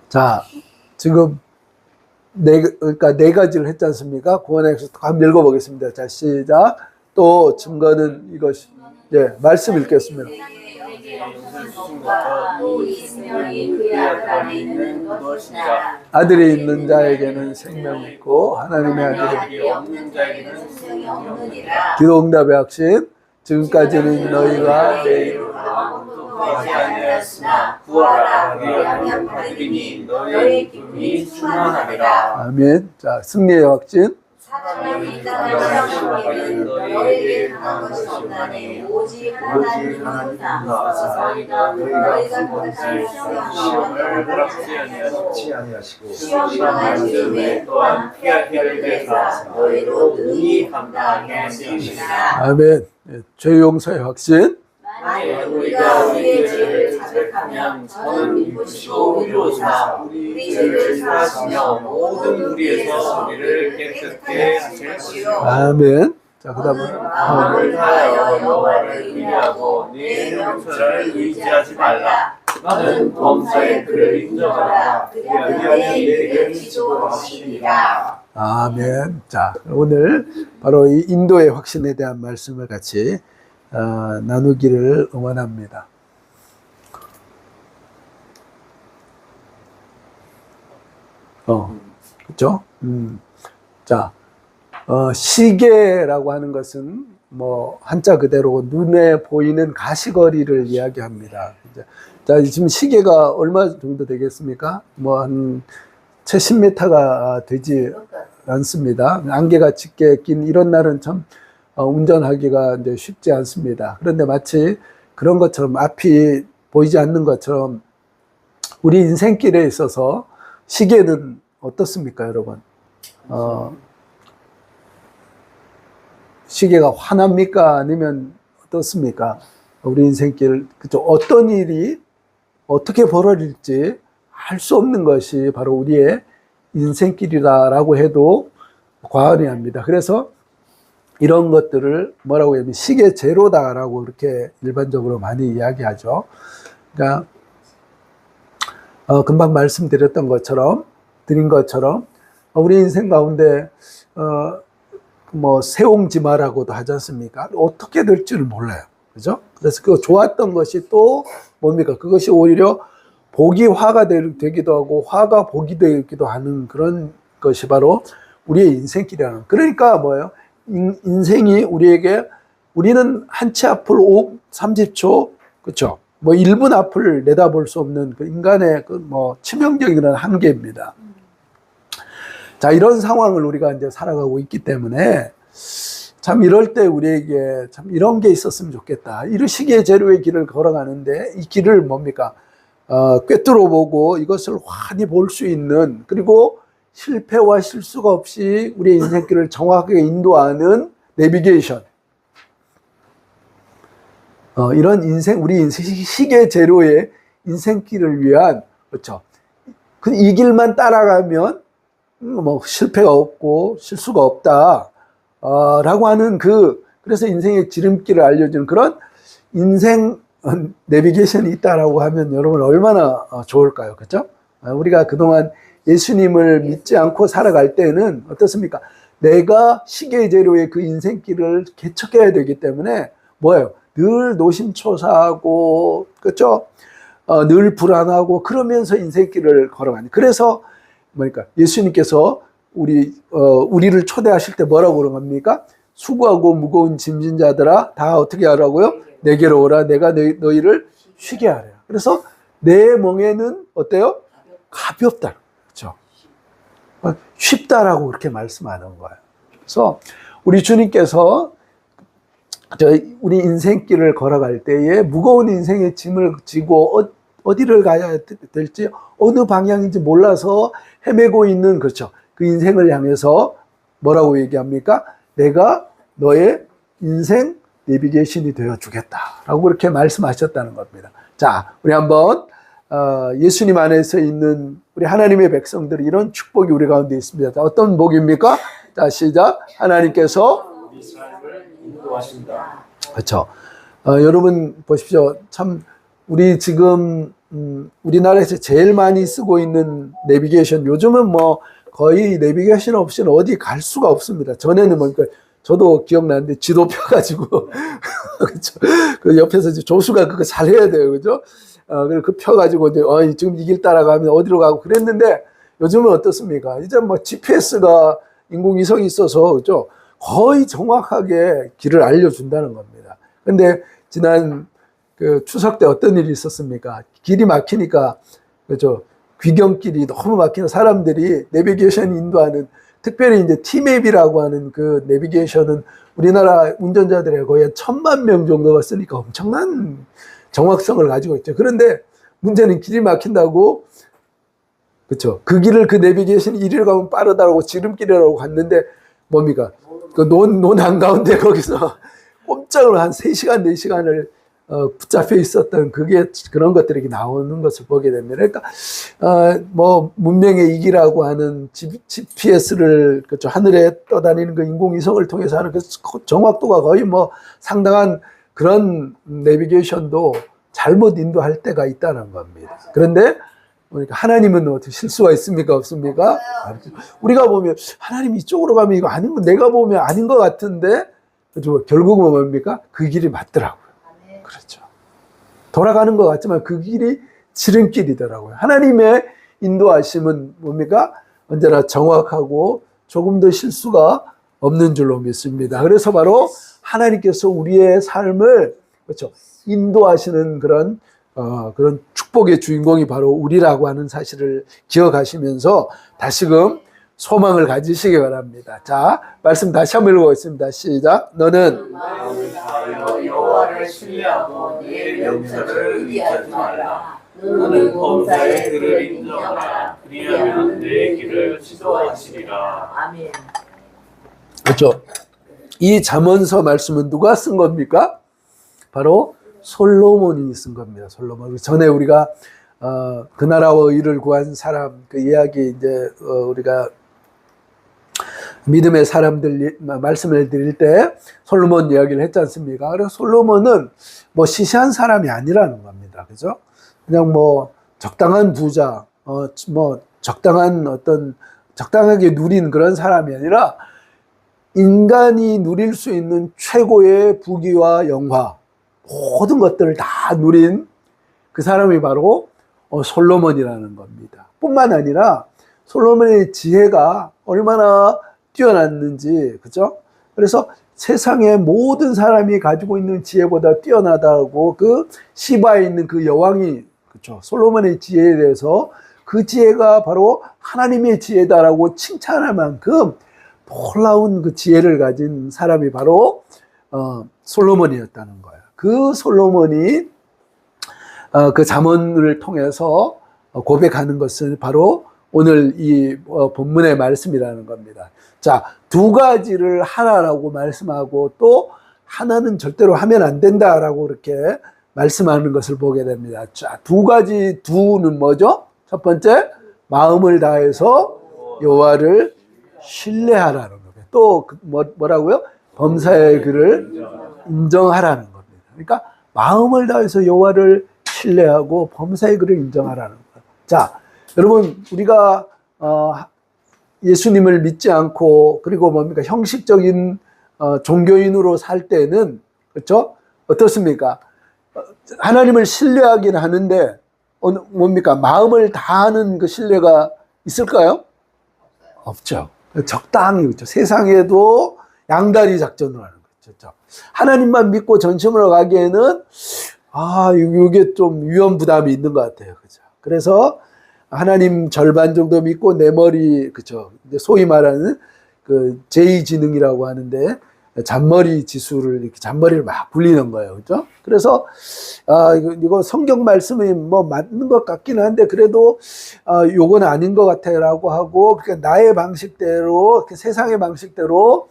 자, 지금 그러니까 네 가지를 했지 않습니까? 구원의 엑소스 한번 읽어보겠습니다. 자, 시작. 또 증거는 이것이, 예, 말씀 읽겠습니다. 아들이 있는 자에게는 생명이 있고 하나님의 아들이 없는 자에게는 생명이 없느니라. 기도응답의 확신. 지금까지는 너희가 내 이름으로 아무것도 구하지 아니하였으나 구하라 그리하면 받으리니 너희의 기쁨이 충만하리라. 아멘. 자, 승리의 확신. 사단이 이 땅을 시험하기는 너희에게 강한 것이 없나니 오직 하나님이로다. 너희가 그것을 시험을 허락지 아니하시고 시험 당할 즈음에 또한 피할 길을 내사 너희로 능히 감당하게 하시니라. 아멘. 죄 용서의 확신. 만일 우리가 우리의 죄를 자백하면 저는 미쁘시고 위로우사 우리 죄를 사하시며 모든 무리에서 우리를 깨끗게 하실 것이요. 아멘. 자, 그 다음은 마음을 다하여 여호와를 의뢰하고 네 명철을 의지하지 말라. 나는 범사에 그를 인정하라. 그리하면 내게 지도하시리라. 아멘. 자, 오늘 바로 이 인도의 확신에 대한 말씀을 같이 나누기를 원합니다. 그렇죠? 자, 시계라고 하는 것은 뭐 한자 그대로 눈에 보이는 가시거리를 이야기합니다. 자, 지금 시계가 얼마 정도 되겠습니까? 뭐 한 채 10m가 되지 않습니다. 안개가 짙게 낀 이런 날은 참 운전하기가 이제 쉽지 않습니다. 그런데 마치 그런 것처럼 앞이 보이지 않는 것처럼 우리 인생길에 있어서 시계는 어떻습니까, 여러분? 시계가 환합니까? 아니면 어떻습니까? 우리 인생길, 그죠? 어떤 일이 어떻게 벌어질지 알 수 없는 것이 바로 우리의 인생길이다라고 해도 과언이 아닙니다. 그래서 이런 것들을 뭐라고 하면 시계 제로다라고 이렇게 일반적으로 많이 이야기하죠. 그러니까 금방 말씀드린 것처럼 우리 인생 가운데 뭐 세옹지마라고도 하지 않습니까? 어떻게 될지를 몰라요. 그죠? 그래서 그 좋았던 것이 또 뭡니까? 그것이 오히려 복이 화가 되기도 하고 화가 복이 되기도 하는 그런 것이 바로 우리의 인생길이라는. 그러니까 뭐예요? 인생이 우리는 한 치 앞을 30초, 그렇죠? 뭐 1분 앞을 내다볼 수 없는 그 인간의 그 뭐 치명적인 한계입니다. 자, 이런 상황을 우리가 이제 살아가고 있기 때문에 참 이럴 때 우리에게 참 이런 게 있었으면 좋겠다. 이런 시기의 제로의 길을 걸어가는데 이 길을 뭡니까? 꿰뚫어 보고 이것을 환히 볼 수 있는, 그리고 실패와 실수가 없이 우리의 인생길을 정확하게 인도하는 내비게이션. 이런 우리 인생 시계 제로의 인생길을 위한, 그렇죠. 이 길만 따라가면 뭐 실패가 없고 실수가 없다. 라고 하는 그래서 인생의 지름길을 알려주는 그런 인생 내비게이션이 있다라고 하면 여러분 얼마나 좋을까요? 그렇죠? 우리가 그동안 예수님을 믿지 않고 살아갈 때는 어떻습니까? 내가 시계 제로의 그 인생길을 개척해야 되기 때문에 뭐예요? 늘 노심초사하고, 그렇죠? 늘 불안하고 그러면서 인생길을 걸어가는. 그래서 뭐니까 예수님께서 우리를 초대하실 때 뭐라고 그런 겁니까? 수고하고 무거운 짐진 자들아 다 어떻게 하라고요? 내게로 오라. 내가 너희를 쉬게 하래요. 그래서 내 멍에는 어때요? 가볍다. 그렇죠? 쉽다라고 그렇게 말씀하는 거예요. 그래서 우리 주님께서 우리 인생길을 걸어갈 때에 무거운 인생의 짐을 지고 어디를 가야 될지 어느 방향인지 몰라서 헤매고 있는, 그렇죠, 그 인생을 향해서 뭐라고 얘기합니까? 내가 너의 인생 내비게이션이 되어주겠다라고 그렇게 말씀하셨다는 겁니다. 자, 우리 한번 예수님 안에서 있는 우리 하나님의 백성들이 이런 축복이 우리 가운데 있습니다. 자, 어떤 복입니까? 자, 시작. 하나님께서 우리 삶을 인도하신다. 그렇죠. 여러분 보십시오. 참 우리 지금 우리나라에서 제일 많이 쓰고 있는 내비게이션, 요즘은 뭐 거의 내비게이션 없이는 어디 갈 수가 없습니다. 전에는 뭡니까? 저도 기억나는데 지도 펴가지고 그렇죠. 그 옆에서 이제 조수가 그거 잘 해야 돼요, 그죠? 그리고 그 펴가지고 이제 지금 이 길 따라가면 어디로 가고 그랬는데 요즘은 어떻습니까? 이제 뭐 GPS가 인공위성이 있어서 그죠? 거의 정확하게 길을 알려준다는 겁니다. 근데 지난 그 추석 때 어떤 일이 있었습니까? 길이 막히니까 그죠? 귀경길이 너무 막히는 사람들이 내비게이션 인도하는, 특별히 이제 T맵이라고 하는 그 내비게이션은 우리나라 운전자들의 거의 1,000만 명 정도가 쓰니까 엄청난 정확성을 가지고 있죠. 그런데 문제는 길이 막힌다고, 그렇죠? 그 길을 그 내비게이션이 이리로 가면 빠르다고 지름길이라고 갔는데 뭡니까? 그 논 한가운데 거기서 꼼짝으로 한 3시간, 4시간을 붙잡혀 있었던 그런 것들이 나오는 것을 보게 됩니다. 그러니까, 뭐, 문명의 이기라고 하는 GPS를, 그렇죠. 하늘에 떠다니는 그 인공위성을 통해서 하는 그 정확도가 거의 뭐 상당한 그런 내비게이션도 잘못 인도할 때가 있다는 겁니다. 그런데, 그러니까 하나님은 어떻게 실수가 있습니까? 없습니까? 우리가 보면 하나님 이쪽으로 가면 이거 아닌 거, 내가 보면 아닌 것 같은데, 그렇죠. 결국은 뭡니까? 그 길이 맞더라고요. 그렇죠. 돌아가는 것 같지만 그 길이 지름길이더라고요. 하나님의 인도하심은 뭡니까? 언제나 정확하고 조금 더 실수가 없는 줄로 믿습니다. 그래서 바로 하나님께서 우리의 삶을 그렇죠. 인도하시는 그런 축복의 주인공이 바로 우리라고 하는 사실을 기억하시면서 다시금 소망을 가지시기 바랍니다. 자, 말씀 다시 한번 읽어보겠습니다. 시작. 너는 마음을 다하여 여호와를 신뢰하고 네 명령을 의지하지 말라. 너는 범사의 그를 인정하라. 그리하면 내 길을 지도하시리라. 아멘. 그렇죠. 이 잠언서 말씀은 누가 쓴 겁니까? 바로 솔로몬이 쓴 겁니다. 솔로몬. 전에 우리가 그 나라와 의를 구한 사람 그 이야기 이제 우리가 믿음의 사람들 말씀을 드릴 때 솔로몬 이야기를 했지 않습니까? 그래서 솔로몬은 뭐 시시한 사람이 아니라는 겁니다. 그죠? 그냥 뭐 적당한 부자, 뭐 적당한 적당하게 누린 그런 사람이 아니라 인간이 누릴 수 있는 최고의 부귀와 영화, 모든 것들을 다 누린 그 사람이 바로 솔로몬이라는 겁니다. 뿐만 아니라 솔로몬의 지혜가 얼마나 뛰어났는지, 그죠? 그래서 세상의 모든 사람이 가지고 있는 지혜보다 뛰어나다고 그 시바에 있는 그 여왕이, 그죠? 솔로몬의 지혜에 대해서 그 지혜가 바로 하나님의 지혜다라고 칭찬할 만큼 놀라운 그 지혜를 가진 사람이 바로 솔로몬이었다는 거예요. 그 솔로몬이 그 잠언을 통해서 고백하는 것은 바로 오늘 이 본문의 말씀이라는 겁니다. 자, 두 가지를 하라라고 말씀하고 또 하나는 절대로 하면 안 된다라고 이렇게 말씀하는 것을 보게 됩니다. 자, 두 가지, 두는 뭐죠? 첫 번째, 마음을 다해서 여호와를 신뢰하라는 겁니다. 또 뭐라고요? 범사의 그를 인정하라는 겁니다. 그러니까 마음을 다해서 여호와를 신뢰하고 범사의 그를 인정하라는 거예요. 자, 여러분 우리가 예수님을 믿지 않고 그리고 뭡니까 형식적인 종교인으로 살 때는 그렇죠? 어떻습니까? 하나님을 신뢰하긴 하는데 뭡니까? 마음을 다하는 그 신뢰가 있을까요? 없죠. 적당히 그렇죠. 세상에도 양다리 작전을 하는 거죠. 하나님만 믿고 전심으로 가기에는 이게 좀 위험 부담이 있는 것 같아요. 그죠? 그래서 하나님 절반 정도 믿고 내 머리, 그죠? 소위 말하는 그 제2지능이라고 하는데 잔머리 지수를 이렇게 잔머리를 막 굴리는 거예요. 그죠? 그래서 이거 성경 말씀이 뭐 맞는 것 같기는 한데 그래도 요건 아닌 것 같아라고 하고 그러니까 나의 방식대로 세상의 방식대로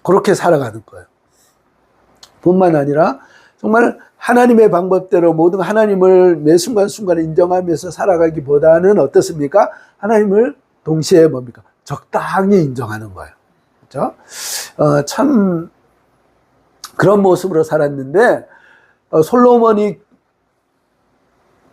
그렇게 살아가는 거예요. 뿐만 아니라 정말 하나님의 방법대로 모든 하나님을 매 순간순간 인정하면서 살아가기보다는 어떻습니까? 하나님을 동시에 뭡니까? 적당히 인정하는 거예요. 그렇죠? 참 그런 모습으로 살았는데 솔로몬이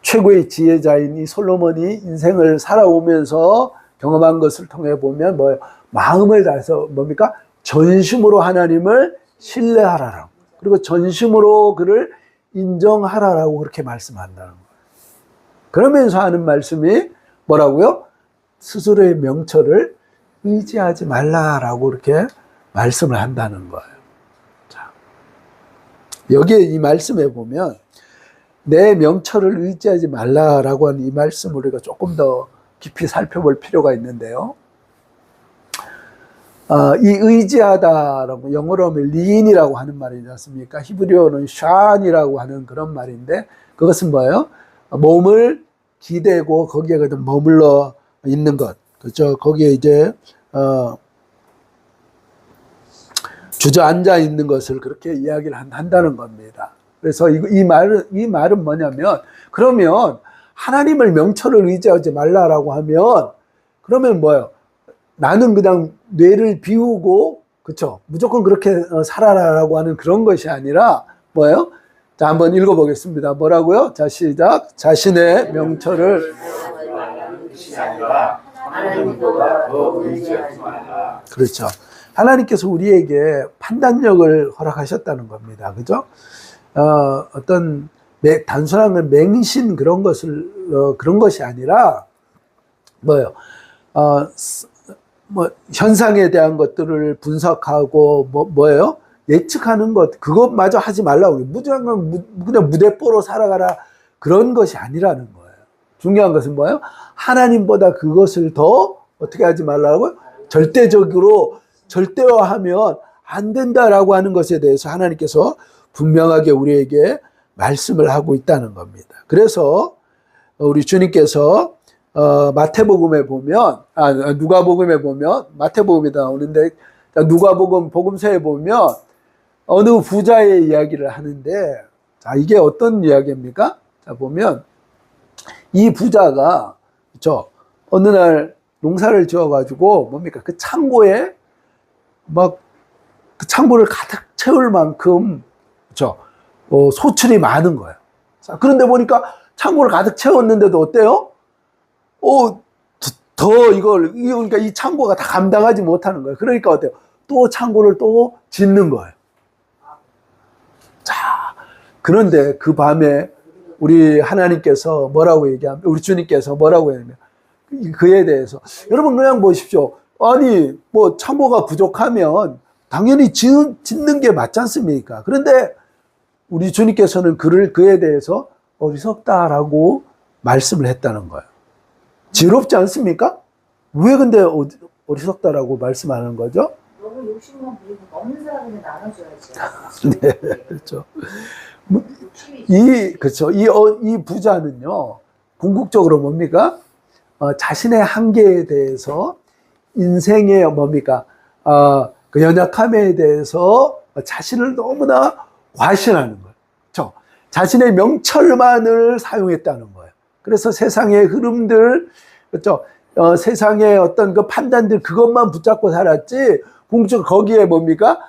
최고의 지혜자인 이 솔로몬이 인생을 살아오면서 경험한 것을 통해 보면 뭐예요? 마음을 다해서 뭡니까? 전심으로 하나님을 신뢰하라라고. 그리고 전심으로 그를 인정하라라고 그렇게 말씀한다는 거예요. 그러면서 하는 말씀이 뭐라고요? 스스로의 명철을 의지하지 말라라고 이렇게 말씀을 한다는 거예요. 자, 여기에 이 말씀에 보면 내 명철을 의지하지 말라라고 하는 이 말씀을 우리가 조금 더 깊이 살펴볼 필요가 있는데요. 이 의지하다라고 영어로 하면 lean이라고 하는 말이지 않습니까? 히브리어는 샨이라고 하는 그런 말인데 그것은 뭐예요? 몸을 기대고 거기에 그냥 머물러 있는 것. 그렇죠? 거기에 이제 주저앉아 있는 것을 그렇게 이야기를 한다는 겁니다. 그래서 이 말은 뭐냐면 그러면 하나님을 명철을 의지하지 말라라고 하면 그러면 뭐예요? 나는 그냥 뇌를 비우고 그렇죠? 무조건 그렇게 살아라라고 하는 그런 것이 아니라 뭐예요? 자, 한번 읽어보겠습니다. 뭐라고요? 자, 시작. 자신의 명철을 하나님보다 더 의지하지 말라. 그렇죠. 하나님께서 우리에게 판단력을 허락하셨다는 겁니다. 그죠? 어떤 단순한 맹신 그런 그런 것이 아니라 뭐예요? 현상에 대한 것들을 분석하고 뭐예요? 예측하는 것 그것마저 하지 말라고 그냥 무대뽀로 살아가라 그런 것이 아니라는 거예요. 중요한 것은 뭐예요? 하나님보다 그것을 더 어떻게 하지 말라고요? 절대화하면 안 된다라고 하는 것에 대해서 하나님께서 분명하게 우리에게 말씀을 하고 있다는 겁니다. 그래서 우리 주님께서 마태복음에 보면 누가복음에 보면 마태복음에 나오는데 누가복음 복음서에 보면 어느 부자의 이야기를 하는데 자 이게 어떤 이야기입니까? 자 보면 이 부자가 그렇죠? 어느 날 농사를 지어가지고 뭡니까 그 창고에 막 그 창고를 가득 채울 만큼 그렇죠? 소출이 많은 거예요. 자, 그런데 보니까 창고를 가득 채웠는데도 어때요? 그러니까 이 창고가 다 감당하지 못하는 거예요. 그러니까 어때요? 또 창고를 또 짓는 거예요. 자, 그런데 그 밤에 우리 하나님께서 뭐라고 얘기하면, 우리 주님께서 뭐라고 얘기하면, 그에 대해서, 여러분 그냥 보십시오. 아니, 뭐 창고가 부족하면 당연히 짓는 게 맞지 않습니까? 그런데 우리 주님께서는 그에 대해서 어리석다라고 말씀을 했다는 거예요. 지혜롭지 않습니까? 왜 근데 어리석다라고 말씀하는 거죠? 너무 욕심만 부리고 없는 사람에게 나눠줘야지. 네, 그렇죠. 그렇죠. 이 부자는요, 궁극적으로 뭡니까? 자신의 한계에 대해서 인생의 뭡니까? 그 연약함에 대해서 자신을 너무나 과신하는 거예요. 그렇죠. 자신의 명철만을 사용했다는 거예요. 그래서 세상의 흐름들, 그렇죠. 세상의 어떤 그 판단들 그것만 붙잡고 살았지, 궁극적으로 거기에 뭡니까?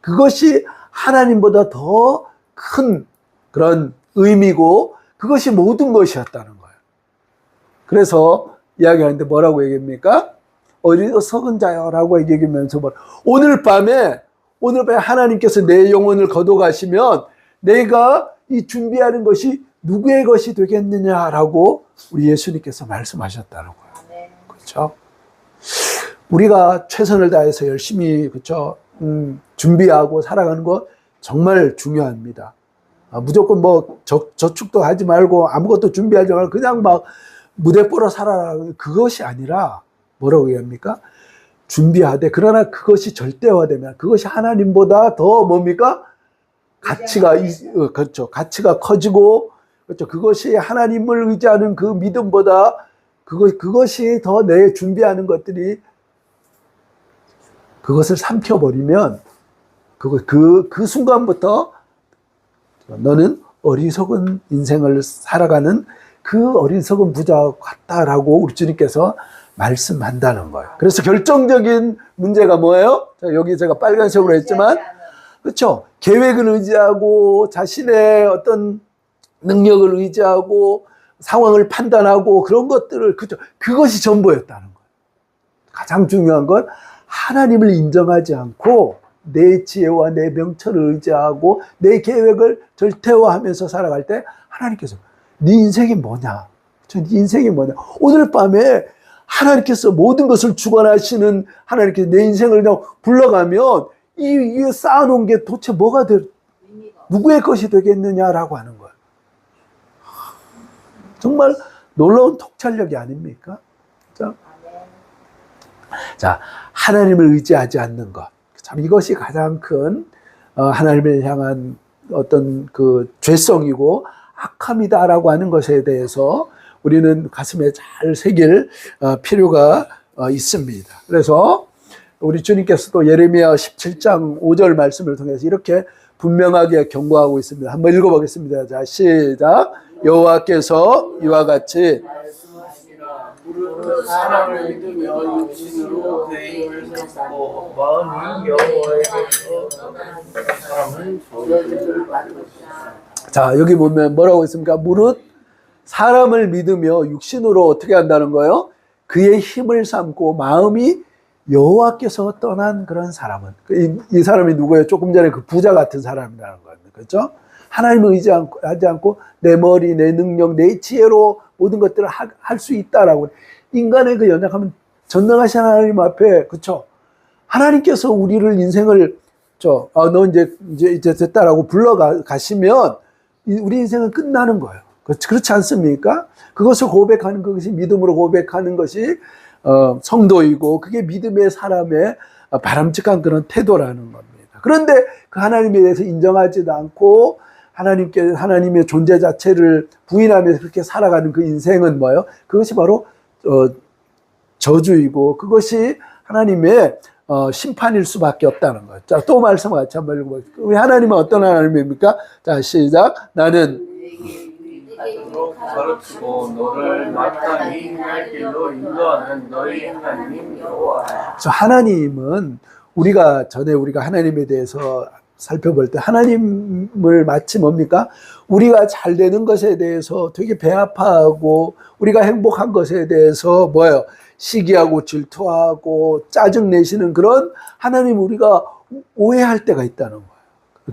그것이 하나님보다 더 큰 그런 의미고, 그것이 모든 것이었다는 거예요. 그래서 이야기하는데 뭐라고 얘기합니까? 어리석은 자여라고 얘기하면서 오늘 밤에 하나님께서 내 영혼을 거둬가시면 내가 이 준비하는 것이 누구의 것이 되겠느냐라고 우리 예수님께서 말씀하셨다는 거예요. 그렇죠? 우리가 최선을 다해서 열심히 그렇죠? 준비하고 살아가는 것 정말 중요합니다. 무조건 뭐 저축도 하지 말고 아무것도 준비하지 말고 그냥 막 무대뽀로 살아라 그것이 아니라 뭐라고 얘기합니까? 준비하되 그러나 그것이 절대화되면 그것이 하나님보다 더 뭡니까? 그렇죠. 가치가 커지고 그렇죠. 그것이 하나님을 의지하는 그 믿음보다 그것이 더 내 준비하는 것들이 그것을 삼켜버리면 그 순간부터 너는 어리석은 인생을 살아가는 그 어리석은 부자 같다라고 우리 주님께서 말씀한다는 거예요. 그래서 결정적인 문제가 뭐예요? 여기 제가 빨간색으로 했지만 그렇죠. 계획을 의지하고 자신의 어떤 능력을 의지하고 상황을 판단하고 그런 것들을 그것이 전부였다는 거예요. 가장 중요한 건 하나님을 인정하지 않고 내 지혜와 내 명철을 의지하고 내 계획을 절대화하면서 살아갈 때 하나님께서 네 인생이 뭐냐? 네 인생이 뭐냐? 오늘 밤에 하나님께서 모든 것을 주관하시는 하나님께서 내 인생을 그냥 불러가면 이 쌓아놓은 게 도대체 뭐가 누구의 것이 되겠느냐라고 하는 거예요. 정말 놀라운 통찰력이 아닙니까? 자, 하나님을 의지하지 않는 것. 참 이것이 가장 큰 하나님을 향한 어떤 그 죄성이고 악함이다라고 하는 것에 대해서 우리는 가슴에 잘 새길 필요가 있습니다. 그래서 우리 주님께서도 예레미야 17장 5절 말씀을 통해서 이렇게 분명하게 경고하고 있습니다. 한번 읽어보겠습니다. 자, 시작. 여호와께서 이와 같이 무릇 사람을 믿으며 육신으로 대입을 삼고 마음이 여호와에게서 사람은 저주를 받을 것이다. 자, 여기 보면 뭐라고 있습니까? 무릇 사람을 믿으며 육신으로 어떻게 한다는 거예요? 그의 힘을 삼고 마음이 여호와께서 떠난 그런 사람은, 이 사람이 누구예요? 조금 전에 그 부자 같은 사람이라는 겁니다. 그렇죠? 하나님을 의지하지 않고 내 머리, 내 능력, 내 지혜로 모든 것들을 할 수 있다라고. 인간의 그 연약함은 전능하신 하나님 앞에, 그렇죠? 하나님께서 우리를 인생을 너 이제 됐다라고 불러가시면 우리 인생은 끝나는 거예요. 그렇지 않습니까? 그것을 고백하는 것이 믿음으로 고백하는 것이 성도이고 그게 믿음의 사람의 바람직한 그런 태도라는 겁니다. 그런데 그 하나님에 대해서 인정하지도 않고 하나님의 존재 자체를 부인하면서 그렇게 살아가는 그 인생은 뭐예요? 그것이 바로 저주이고 그것이 하나님의 심판일 수밖에 없다는 거예요. 자, 또 말씀 같이 한번 읽어보겠습니다. 우리 하나님은 어떤 하나님입니까? 자, 시작. 나는 가르치고 너를 마땅히 행할 길로 인도하는 너희 하나님 여호와. 하나님은 우리가 하나님에 대해서 살펴볼 때 하나님을 마치 뭡니까? 우리가 잘 되는 것에 대해서 되게 배아파하고 우리가 행복한 것에 대해서 뭐예요? 시기하고 질투하고 짜증내시는 그런 하나님 우리가 오해할 때가 있다는 거예요.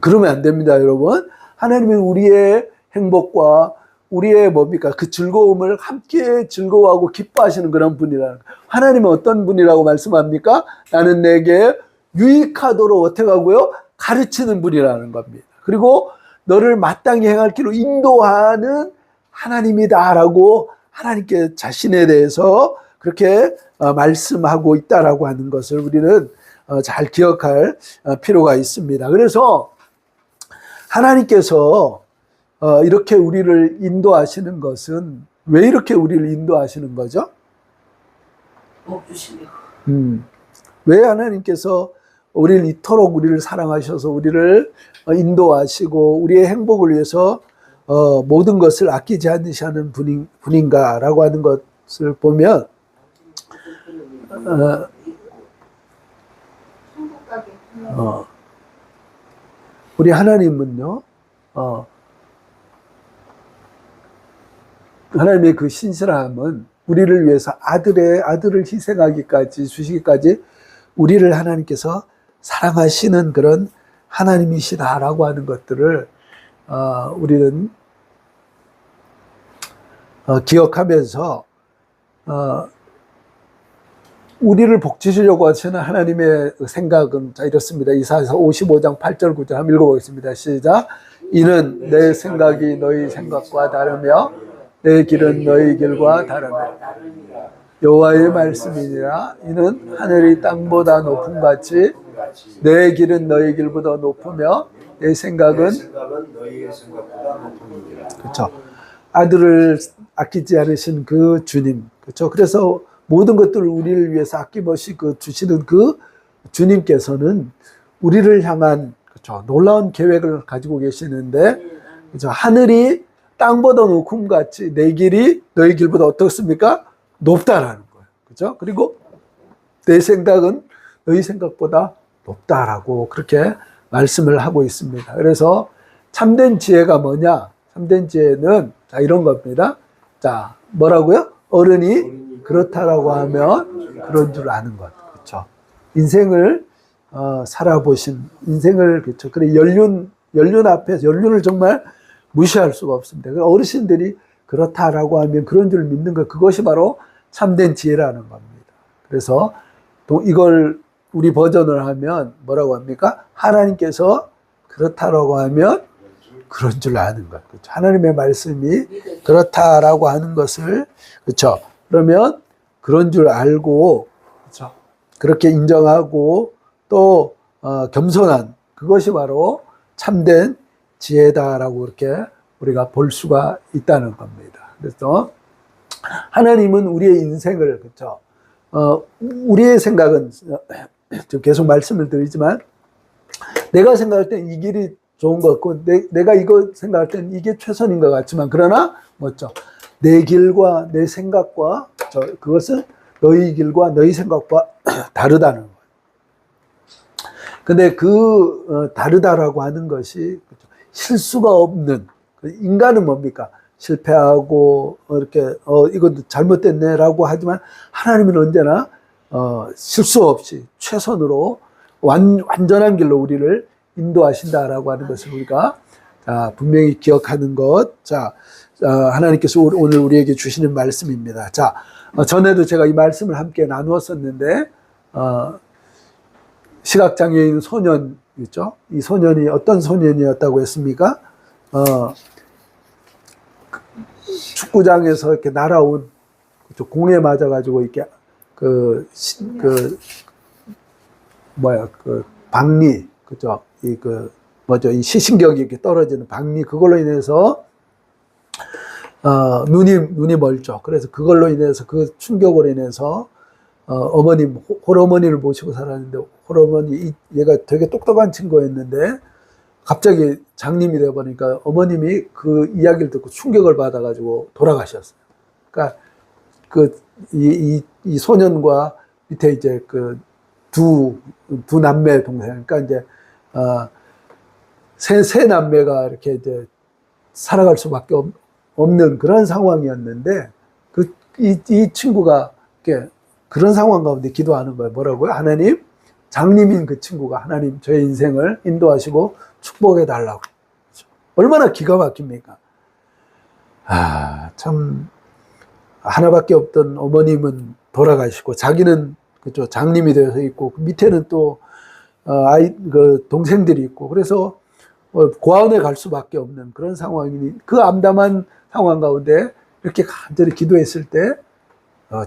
그러면 안 됩니다, 여러분. 하나님은 우리의 행복과 우리의 뭡니까? 그 즐거움을 함께 즐거워하고 기뻐하시는 그런 분이라는 거예요. 하나님은 어떤 분이라고 말씀합니까? 나는 내게 유익하도록 어떻게 하고요? 가르치는 분이라는 겁니다. 그리고 너를 마땅히 행할 길로 인도하는 하나님이다라고 하나님께 자신에 대해서 그렇게 말씀하고 있다라고 하는 것을 우리는 잘 기억할 필요가 있습니다. 그래서 하나님께서 이렇게 우리를 인도하시는 것은 왜 이렇게 우리를 인도하시는 거죠? 왜 하나님께서 우리를 이토록 우리를 사랑하셔서 우리를 인도하시고 우리의 행복을 위해서 모든 것을 아끼지 않으시는 분인가라고 하는 것을 보면 우리 하나님은요 하나님의 그 신실함은 우리를 위해서 아들을 희생하기까지 주시기까지 우리를 하나님께서 사랑하시는 그런 하나님이시다라고 하는 것들을 우리는 기억하면서 우리를 복주시려고 하시는 하나님의 생각은 자 이렇습니다. 이사야서 55장 8절 9절 한번 읽어보겠습니다. 시작. 이는 내 생각이 너희 생각과 다르며 내 길은 너희 길과 다르며 여호와의 말씀이니라. 이는 하늘이 땅보다 높음 같이 내 길은 너희 길보다 높으며 내 생각은 너희의 생각보다 높음이니라. 그렇죠. 아들을 아끼지 않으신 그 주님, 그렇죠. 그래서 모든 것들을 우리를 위해서 아낌없이 주시는 그 주님께서는 우리를 향한 그렇죠 놀라운 계획을 가지고 계시는데, 그렇죠. 하늘이 땅보다 높음 같이 내 길이 너희 길보다 어떻습니까? 높다라는 거예요. 그렇죠? 그리고 내 생각은 너희 생각보다 높다라고 그렇게 말씀을 하고 있습니다. 그래서 참된 지혜가 뭐냐? 참된 지혜는 자, 이런 겁니다. 자, 뭐라고요? 어른이 그렇다라고 하면 그런 줄 아는 것. 그렇죠. 인생을 살아보신 인생을 그렇죠. 그래 연륜 앞에서 연륜을 정말 무시할 수가 없습니다. 어르신들이 그렇다라고 하면 그런 줄 믿는 것, 그것이 바로 참된 지혜라는 겁니다. 그래서 이걸 우리 버전을 하면 뭐라고 합니까? 하나님께서 그렇다라고 하면 그런 줄 아는 것. 그렇죠? 하나님의 말씀이 그렇다라고 하는 것을 그렇죠. 그러면 그런 줄 알고 그렇죠. 그렇게 인정하고 또 겸손한 그것이 바로 참된 지혜다라고 이렇게 우리가 볼 수가 있다는 겁니다. 그래서 하나님은 우리의 인생을 그렇죠. 우리의 생각은 지금 계속 말씀을 드리지만 내가 생각할 땐 이 길이 좋은 것 같고 내가 이거 생각할 땐 이게 최선인 것 같지만 그러나 뭐죠? 내 길과 내 생각과 그것은 너희 길과 너희 생각과 다르다는 거예요. 근데 다르다라고 하는 것이 실수가 없는 인간은 뭡니까? 실패하고 이렇게 이것도 잘못됐네라고 하지만 하나님은 언제나 실수 없이 최선으로 완전한 길로 우리를 인도하신다라고 하는 것을 우리가 분명히 기억하는 것. 자, 하나님께서 오늘 우리에게 주시는 말씀입니다. 자, 전에도 제가 이 말씀을 함께 나누었었는데 시각장애인 소년 있죠? 이 소년이 어떤 소년이었다고 했습니까? 축구장에서 이렇게 날아온 공에 맞아가지고 이렇게 박리 그죠? 이 시신경이 이렇게 떨어지는 박리 그걸로 인해서 눈이 멀죠. 그래서 그걸로 인해서 그 충격으로 인해서 홀어머니를 모시고 살았는데 홀어머니 얘가 되게 똑똑한 친구였는데 갑자기 장님이 되어 보니까 어머님이 그 이야기를 듣고 충격을 받아가지고 돌아가셨어요. 그러니까 이 소년과 밑에 이제 두 남매 동생, 그러니까 이제 세 남매가 이렇게 이제 살아갈 수밖에 없는 그런 상황이었는데 이 친구가 이렇게 그런 상황 가운데 기도하는 거예요. 뭐라고요? 하나님, 장님인 그 친구가 하나님 저의 인생을 인도하시고 축복해 달라고. 얼마나 기가 막힙니까? 참 하나밖에 없던 어머님은 돌아가시고 자기는 그죠 장님이 되어서 있고 밑에는 또 동생들이 있고 그래서 고아원에 갈 수밖에 없는 그런 상황이니 그 암담한 상황 가운데 이렇게 간절히 기도했을 때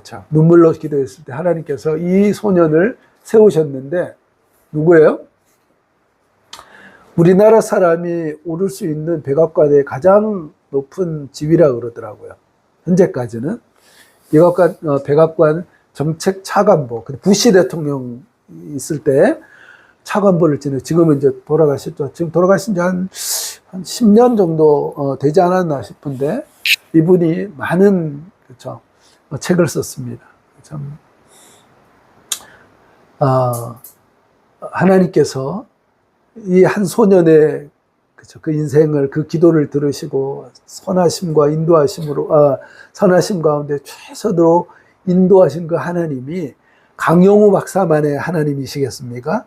참 눈물로 기도했을 때 하나님께서 이 소년을 세우셨는데 누구예요? 우리나라 사람이 오를 수 있는 백악관의 가장 높은 지위라 그러더라고요. 현재까지는 백악관 정책 차관보, 부시 대통령 있을 때 차관보를 지내고 지금은 이제 돌아가셨죠. 지금 돌아가신 지 한 10년 정도 되지 않았나 싶은데 이분이 많은 그렇죠. 책을 썼습니다. 참 하나님께서 이 한 소년의 그렇죠. 그 인생을 그 기도를 들으시고 선하심과 인도하심으로 선하심 가운데 최선으로 인도하신 그 하나님이 강용우 박사만의 하나님이시겠습니까?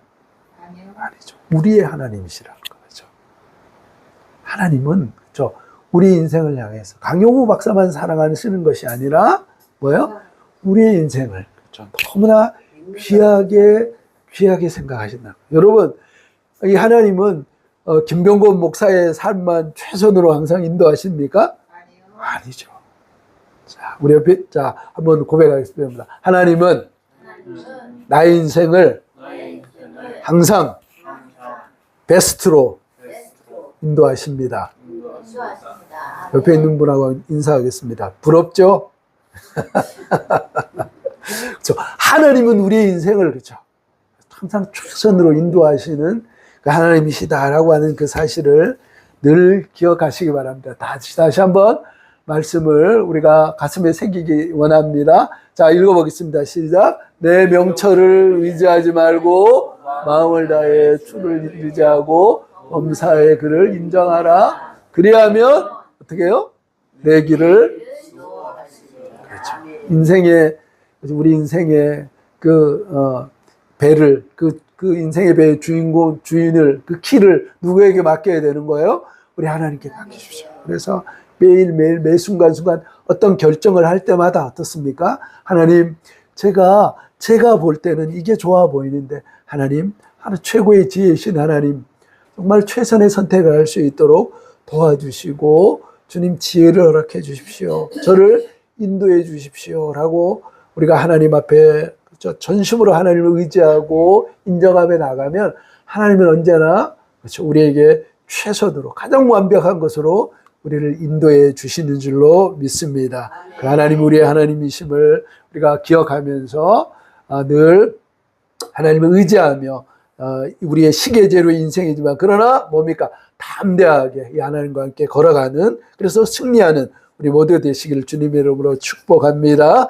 아니죠. 우리의 하나님이시라는 거죠. 하나님은 그렇죠. 우리 인생을 향해서 강용우 박사만 사랑하시는 것이 아니라 뭐예요? 우리의 인생을 그렇죠. 너무나 귀하게 생각하신다. 여러분, 이 하나님은 김병곤 목사의 삶만 최선으로 항상 인도하십니까? 아니죠. 자, 우리 옆에 한번 고백하겠습니다. 하나님은 나의 인생을 항상 베스트로 인도하십니다. 옆에 있는 분하고 인사하겠습니다. 부럽죠? 그렇죠. 하나님은 우리의 인생을 그렇죠. 항상 최선으로 인도하시는 그 하나님이시다라고 하는 그 사실을 늘 기억하시기 바랍니다. 다시 한번 말씀을 우리가 가슴에 새기기 원합니다. 자, 읽어보겠습니다. 시작. 내 명철을 의지하지 말고 마음을 다해 주를 의지하고 범사의 그를 인정하라. 그리하면 어떻게 해요? 내 길을 인생의 우리 인생의 배를 그 인생의 배의 주인을 그 키를 누구에게 맡겨야 되는 거예요? 우리 하나님께 맡기십시오. 그래서 매일매일 매 순간순간 어떤 결정을 할 때마다 어떻습니까? 하나님, 제가 볼 때는 이게 좋아 보이는데 하나님, 하나 최고의 지혜이신 하나님, 정말 최선의 선택을 할 수 있도록 도와주시고 주님 지혜를 허락해 주십시오. 저를 인도해 주십시오. 라고 우리가 하나님 앞에 전심으로 하나님을 의지하고 인정하며 나가면 하나님은 언제나 우리에게 최선으로 가장 완벽한 것으로 우리를 인도해 주시는 줄로 믿습니다. 그 하나님 우리의 하나님이심을 우리가 기억하면서 늘 하나님을 의지하며 우리의 시계제로의 인생이지만 그러나 뭡니까? 담대하게 이 하나님과 함께 걸어가는 그래서 승리하는 우리 모두가 되시기를 주님의 이름으로 축복합니다.